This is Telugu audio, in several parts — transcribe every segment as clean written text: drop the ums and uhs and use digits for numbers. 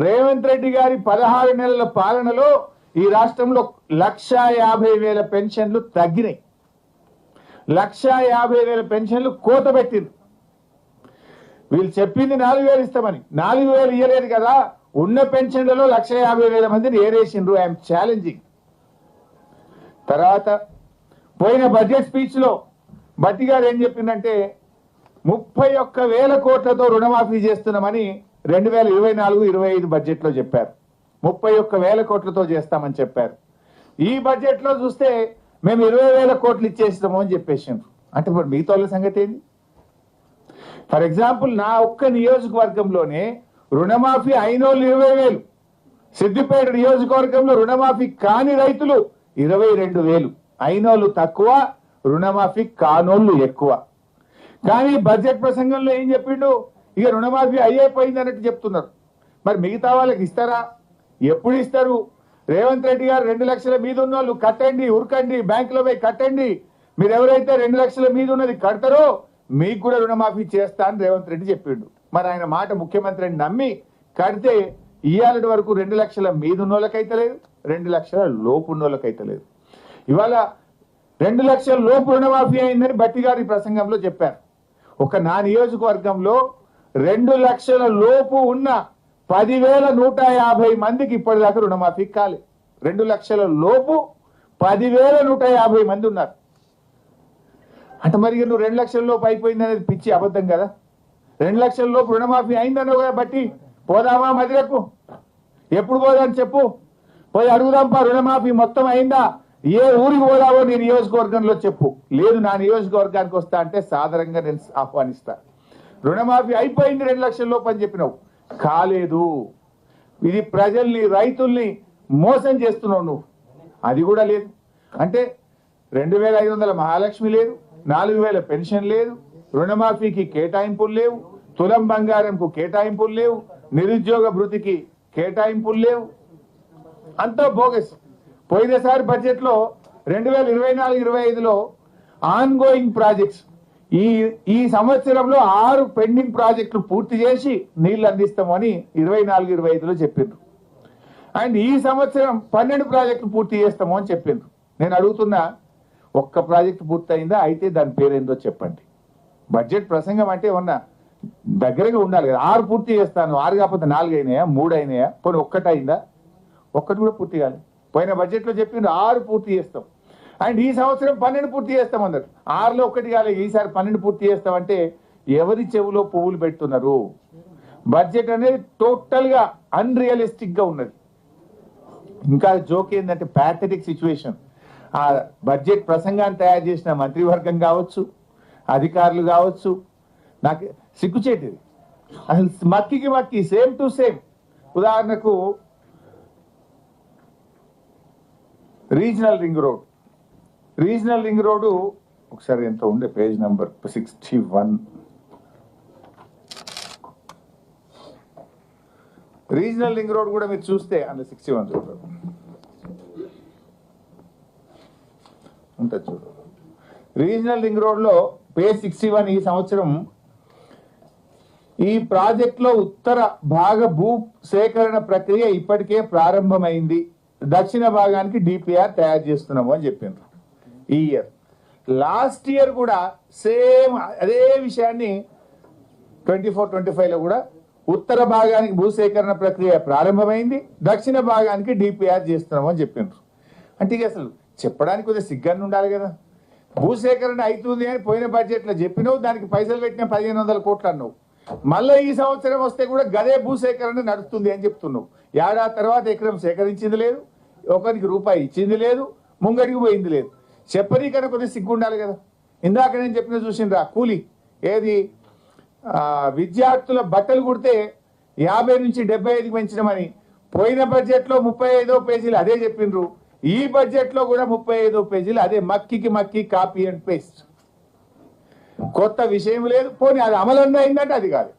రేవంత్ రెడ్డి గారి 16 నెలల పాలనలో ఈ రాష్ట్రంలో 1,50,000 పెన్షన్లు తగ్గినాయి. 1,50,000 పెన్షన్లు కోత పెట్టింది. వీళ్ళు చెప్పింది 4,000 ఇస్తామని, 4,000 ఇయ్యలేదు కదా. ఉన్న పెన్షన్లలో 1,50,000 మందిని ఏరేసిండ్రు. I'm challenging. తర్వాత పోయిన బడ్జెట్ స్పీచ్ లో బట్టి గారు ఏం చెప్పిందంటే 31,000 కోట్లతో రుణమాఫీ చేస్తున్నామని 2024-25 బడ్జెట్ లో చెప్పారు. 31,000 కోట్లతో చేస్తామని చెప్పారు. ఈ బడ్జెట్ లో చూస్తే మేము 20,000 కోట్లు ఇచ్చేస్తాము అని చెప్పేసిండ్రు. అంటే ఇప్పుడు మిగతా వాళ్ళ సంగతి ఏంది? ఫర్ ఎగ్జాంపుల్ నా ఒక్క నియోజకవర్గంలోనే రుణమాఫీ అయినోళ్ళు 20,000, సిద్దిపేట నియోజకవర్గంలో రుణమాఫీ కాని రైతులు 22,000. అయినోళ్ళు తక్కువ, రుణమాఫీ కానోళ్ళు ఎక్కువ. కానీ బడ్జెట్ ప్రసంగంలో ఏం చెప్పిండు? ఇక రుణమాఫీ అయిపోయింది అన్నట్టు చెప్తున్నారు. మరి మిగతా వాళ్ళకి ఇస్తారా? ఎప్పుడు ఇస్తారు? రేవంత్ రెడ్డి గారు 2 లక్షల మీద ఉన్న వాళ్ళు కట్టండి, ఉరకండి, బ్యాంకులో పోయి కట్టండి. మీరు ఎవరైతే 2 లక్షల మీద ఉన్నది కడతారో మీకు కూడా రుణమాఫీ చేస్తా అని రేవంత్ రెడ్డి చెప్పిండు. మరి ఆయన మాట ముఖ్యమంత్రిని నమ్మి కడితే ఇవాళ వరకు 2 లక్షల మీద ఉన్న వాళ్ళకైతే లేదు, 2 లక్షల లోపు ఉన్న వాళ్ళకైతే లేదు. ఇవాళ 2 లక్షల లోపు రుణమాఫీ అయిందని బట్టి గారి ప్రసంగంలో చెప్పారు. ఒక నా నియోజకవర్గంలో 2 లక్షల లోపు ఉన్న 10,150 మందికి ఇప్పటిదాకా రుణమాఫీ కాలే. 2 లక్షల లోపు 10,150 మంది ఉన్నారు. అంటే మరి నువ్వు 2 లక్షల లోపు అయిపోయింది అనేది పిచ్చి అబద్ధం కదా. 2 లక్షల లోపు రుణమాఫీ అయిందన్నావు కదా బట్టి. పోదామా మదిరకు? ఎప్పుడు పోదాని చెప్పు. పోయి అడుగుదాంపా, రుణమాఫీ మొత్తం అయిందా? ఏ ఊరికి పోదావో నీ నియోజకవర్గంలో చెప్పు. లేదు నా నియోజకవర్గానికి వస్తా అంటే సాధారణంగా నేను ఆహ్వానిస్తా. రుణమాఫీ అయిపోయింది 2 లక్షల లోపు అని చెప్పినావు, కాలేదు. ఇది ప్రజల్ని, రైతుల్ని మోసం చేస్తున్నావు నువ్వు. అది కూడా లేదు. అంటే 2,500 మహాలక్ష్మి లేదు, 4,000 పెన్షన్ లేదు, రుణమాఫీకి కేటాయింపులు లేవు, తులం బంగారంకు కేటాయింపులు లేవు, నిరుద్యోగ భృతికి కేటాయింపులు లేవు. అంతా బోగస్. పోయినసారి బడ్జెట్ లో 2024-25లో ఆన్ గోయింగ్ ప్రాజెక్ట్స్ ఈ సంవత్సరంలో 6 పెండింగ్ ప్రాజెక్టులు పూర్తి చేసి నీళ్లు అందిస్తామని 24-25లో చెప్పిండ్రు. అండ్ ఈ సంవత్సరం 12 ప్రాజెక్టులు పూర్తి చేస్తాము అని చెప్పిండ్రు. నేను అడుగుతున్నా, ఒక్క ప్రాజెక్టు పూర్తి అయిందా? అయితే దాని పేరేందో చెప్పండి. బడ్జెట్ ప్రసంగం అంటే ఏమన్నా దగ్గరగా ఉండాలి కదా. 6 పూర్తి చేస్తాను, 6 కాకపోతే 4 అయినాయా, 3 అయినాయా, పోనీ ఒక్కటి అయిందా? ఒక్కటి కూడా పూర్తి కాదు. పోయిన బడ్జెట్ లో చెప్పిండ్రు 6 పూర్తి చేస్తాం. అండ్ ఈ సంవత్సరం 12 పూర్తి చేస్తాం అన్నారు. 6లో ఒక్కటి కాలేదు, ఈసారి 12 పూర్తి చేస్తామంటే ఎవరి చెవులో పువ్వులు పెడుతున్నారు? బడ్జెట్ అనేది టోటల్ గా అన్రియలిస్టిక్ గా ఉన్నది. ఇంకా జోక్ ఏంటంటే ప్యాథెటిక్ సిచ్యువేషన్. ఆ బడ్జెట్ ప్రసంగాన్ని తయారు చేసిన మంత్రివర్గం కావచ్చు, అధికారులు కావచ్చు, నాకు సిగ్గుచేటిది అసలు. మక్కి సేమ్ టు సేమ్. ఉదాహరణకు రీజనల్ రింగ్ రోడ్డు ఒకసారి ఎంత ఉండే page number 61. Regional ring road కూడా మీరు చూస్తే అందులో 61 చూడరు ఉంటుంది చూడు. రీజనల్ రింగ్ రోడ్ లో పేజ్ 61 ఈ సంవత్సరం ఈ ప్రాజెక్ట్ లో ఉత్తర భాగ భూ సేకరణ ప్రక్రియ ఇప్పటికే ప్రారంభమైంది, దక్షిణ భాగానికి డిపిఆర్ తయారు చేస్తున్నాము అని చెప్పిండ్రు. ఈ ఇయర్ లాస్ట్ ఇయర్ కూడా సేమ్ అదే విషయాన్ని 24-25లో కూడా ఉత్తర భాగానికి భూసేకరణ ప్రక్రియ ప్రారంభమైంది, దక్షిణ భాగానికి డిపిఆర్ చేస్తున్నాము అని చెప్పిండ్రు. అంటే ఇక అసలు చెప్పడానికి కొద్దిగా సిగ్గాన్ని ఉండాలి కదా. భూసేకరణ అవుతుంది అని పోయిన బడ్జెట్లో చెప్పినావు, దానికి పైసలు పెట్టిన 1,500 కోట్లు అన్నావు. మళ్ళీ ఈ సంవత్సరం వస్తే కూడా గదే భూసేకరణ నడుస్తుంది అని చెప్తున్నావు. ఏడాది తర్వాత ఎకరం సేకరించింది లేదు, ఒకరికి రూపాయి ఇచ్చింది లేదు, ముంగడికి పోయింది లేదు. చెప్పనీకన్నా కొద్దిగా సిగ్గు ఉండాలి కదా. ఇందాక నేను చెప్పిన చూసిండ్రా కూలి ఏది విద్యార్థుల బట్టలు కుడితే 50 నుంచి 75కి పెంచడమని పోయిన బడ్జెట్లో 35 పేజీలు అదే చెప్పిండ్రు. ఈ బడ్జెట్ లో కూడా 35 పేజీలు అదే మక్కి కాపీ అండ్ పేస్ట్. కొత్త విషయం లేదు. పోనీ అది అమలన్నా అయిందంటే అది కాదు.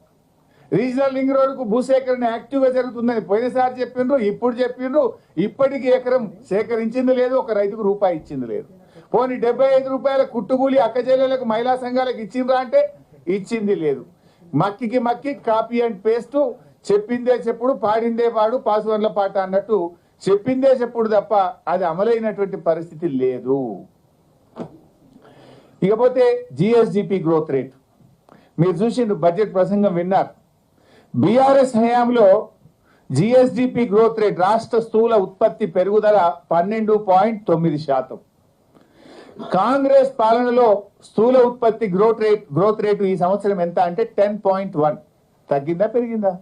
రీజనల్ రింగ్ రోడ్ కు భూసేకరణ యాక్టివ్ గా జరుగుతుందని పోయినసారి చెప్పిండ్రు, ఇప్పుడు చెప్పిండ్రు. ఇప్పటికీ ఎకరం సేకరించింది లేదు, ఒక రైతుకు రూపాయి ఇచ్చింది లేదు. పోనీ 75 రూపాయల కుట్టుకూలి అక్కచెల్లెలకు మహిళా సంఘాలకు ఇచ్చిండ్రా అంటే ఇచ్చింది లేదు. మక్కి కాపీ అండ్ పేస్ట్ చెప్పిందే చెప్పుడు పాడిందే పాడు పాసువర్ల పాట అన్నట్టు చెప్పిందే చెప్పుడు తప్ప అది అమలైనటువంటి పరిస్థితి లేదు. ఇకపోతే జిఎస్డిపి గ్రోత్ రేట్ మీరు చూసిండు, బడ్జెట్ ప్రసంగం విన్నారు. బీఆర్ఎస్ హయాంలో జిఎస్డిపి గ్రోత్ రేట్ రాష్ట్ర స్థూల ఉత్పత్తి పెరుగుదల 12.9%. కాంగ్రెస్ పాలనలో స్థూల ఉత్పత్తి గ్రోత్ రేటు ఈ సంవత్సరం ఎంత అంటే 10.1. తగ్గిందా పెరిగిందా?